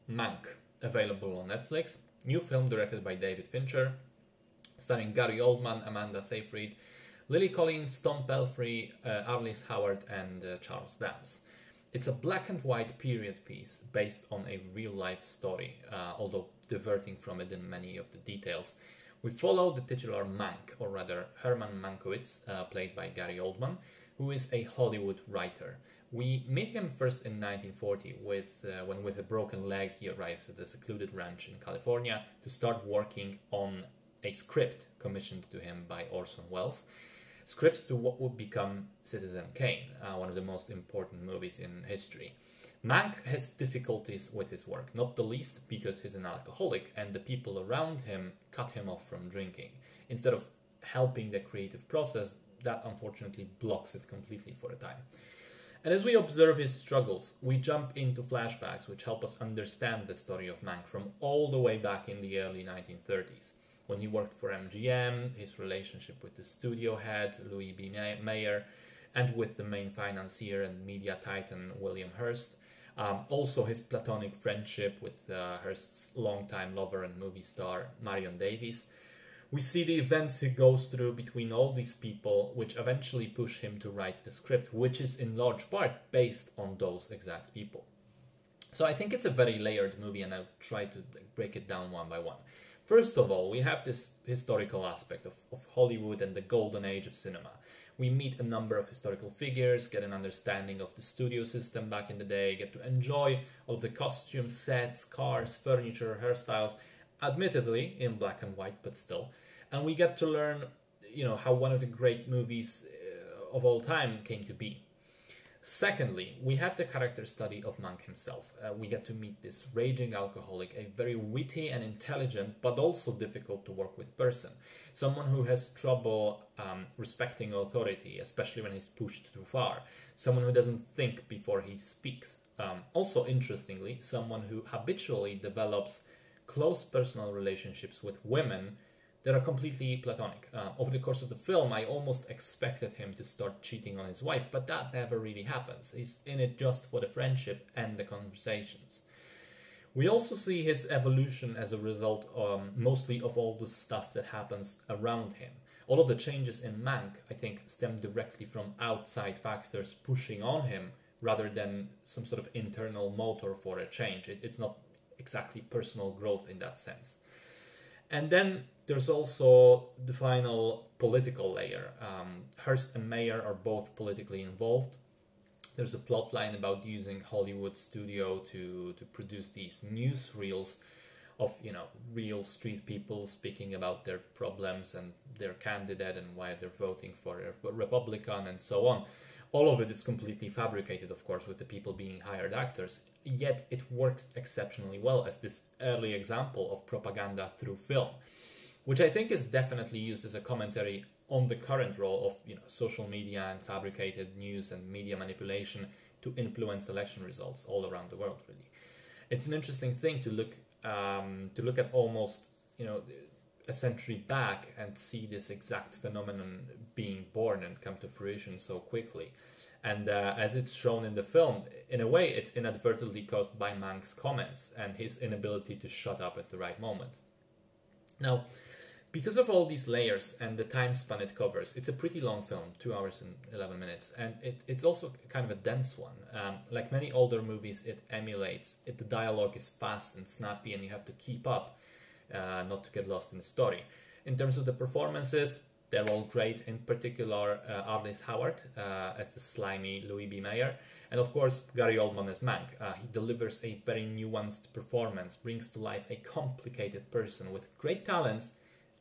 Mank, available on Netflix. New film directed by David Fincher, starring Gary Oldman, Amanda Seyfried, Lily Collins, Tom Pelphrey, Arliss Howard, and Charles Dance. It's a black and white period piece based on a real-life story, although diverting from it in many of the details. We follow the titular Mank, or rather Herman Mankiewicz, played by Gary Oldman, who is a Hollywood writer. We meet him first in 1940, when with a broken leg he arrives at a secluded ranch in California to start working on a script commissioned to him by Orson Welles. Script to what would become Citizen Kane, one of the most important movies in history. Mank has difficulties with his work, not the least because he's an alcoholic and the people around him cut him off from drinking. Instead of helping the creative process, that unfortunately blocks it completely for a time. And as we observe his struggles, we jump into flashbacks which help us understand the story of Mank from all the way back in the early 1930s. When he worked for MGM, his relationship with the studio head, Louis B. Mayer, and with the main financier and media titan, William Hearst. Also his platonic friendship with Hearst's longtime lover and movie star, Marion Davies. We see the events he goes through between all these people, which eventually push him to write the script, which is in large part based on those exact people. So I think it's a very layered movie, and I'll try to break it down one by one. First of all, we have this historical aspect of Hollywood and the golden age of cinema. We meet a number of historical figures, get an understanding of the studio system back in the day, get to enjoy all of the costumes, sets, cars, furniture, hairstyles, admittedly in black and white, but still. And we get to learn, how one of the great movies of all time came to be. Secondly, we have the character study of Mank himself. We get to meet this raging alcoholic, a very witty and intelligent, but also difficult to work with person. Someone who has trouble respecting authority, especially when he's pushed too far. Someone who doesn't think before he speaks. Also, interestingly, someone who habitually develops close personal relationships with women that are completely platonic. Over the course of the film, I almost expected him to start cheating on his wife, but that never really happens. He's in it just for the friendship and the conversations. We also see his evolution as a result mostly of all the stuff that happens around him. All of the changes in Mank, I think, stem directly from outside factors pushing on him rather than some sort of internal motor for a change. It's not exactly personal growth in that sense. And then there's also the final political layer. Hearst and Mayer are both politically involved. There's a plot line about using Hollywood studio to produce these newsreels of, real street people speaking about their problems and their candidate and why they're voting for a Republican and so on. All of it is completely fabricated, of course, with the people being hired actors, yet it works exceptionally well as this early example of propaganda through film, which I think is definitely used as a commentary on the current role of social media and fabricated news and media manipulation to influence election results all around the world, really. It's an interesting thing to look at almost, a century back and see this exact phenomenon being born and come to fruition so quickly. And as it's shown in the film, in a way, it's inadvertently caused by Mank's comments and his inability to shut up at the right moment. Now, because of all these layers and the time span it covers, it's a pretty long film, 2 hours and 11 minutes, and it's also kind of a dense one. Like many older movies, it emulates, the dialogue is fast and snappy and you have to keep up not to get lost in the story. In terms of the performances, they're all great, in particular Arliss Howard as the slimy Louis B. Mayer, and of course Gary Oldman as Mank. He delivers a very nuanced performance, brings to life a complicated person with great talents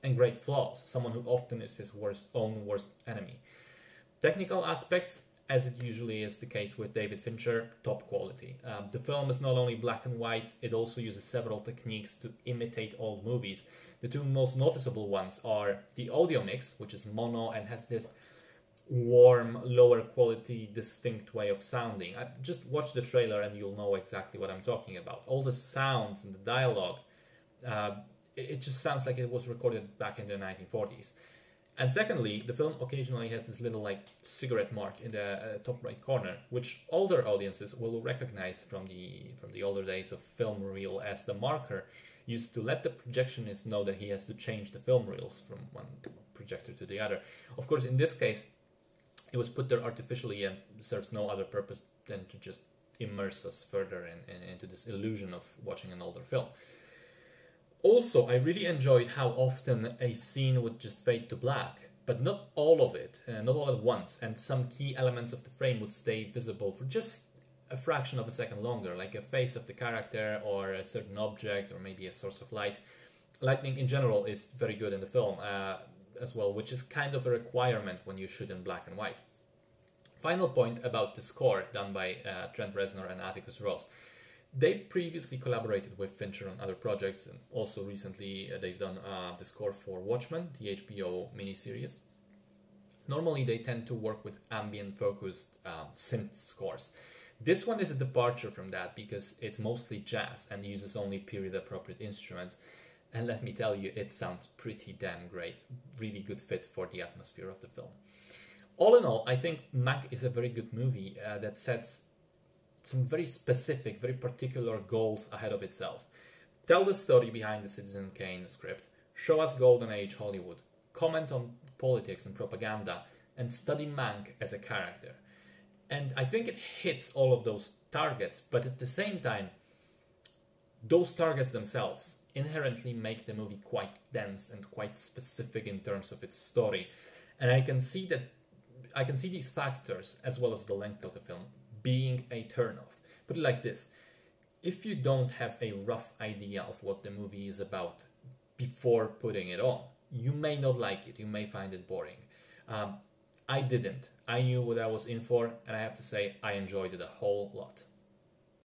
and great flaws, someone who often is his own worst enemy. Technical aspects, as it usually is the case with David Fincher, top quality. The film is not only black and white, it also uses several techniques to imitate old movies. The two most noticeable ones are the audio mix, which is mono and has this warm, lower quality, distinct way of sounding. Just watch the trailer and you'll know exactly what I'm talking about. All the sounds and the dialogue, it just sounds like it was recorded back in the 1940s. And secondly, the film occasionally has this little like cigarette mark in the top right corner, which older audiences will recognize from the older days of film reel as the marker used to let the projectionist know that he has to change the film reels from one projector to the other. Of course, in this case, it was put there artificially and serves no other purpose than to just immerse us further into this illusion of watching an older film. Also, I really enjoyed how often a scene would just fade to black, but not all of it, not all at once, and some key elements of the frame would stay visible for just a fraction of a second longer, like a face of the character or a certain object or maybe a source of light. Lighting in general is very good in the film as well, which is kind of a requirement when you shoot in black and white. Final point about the score done by Trent Reznor and Atticus Ross. They've previously collaborated with Fincher on other projects, and also recently they've done the score for Watchmen, the HBO miniseries. Normally they tend to work with ambient-focused synth scores. This one is a departure from that because it's mostly jazz and uses only period-appropriate instruments. And let me tell you, it sounds pretty damn great. Really good fit for the atmosphere of the film. All in all, I think Mank is a very good movie that sets some very specific, very particular goals ahead of itself. Tell the story behind the Citizen Kane script, show us Golden Age Hollywood, comment on politics and propaganda, and study Mank as a character. And I think it hits all of those targets, but at the same time, those targets themselves inherently make the movie quite dense and quite specific in terms of its story. And I can see these factors, as well as the length of the film, being a turnoff. Put it like this: if you don't have a rough idea of what the movie is about before putting it on, you may not like it, you may find it boring. I didn't. I knew what I was in for, and I have to say I enjoyed it a whole lot.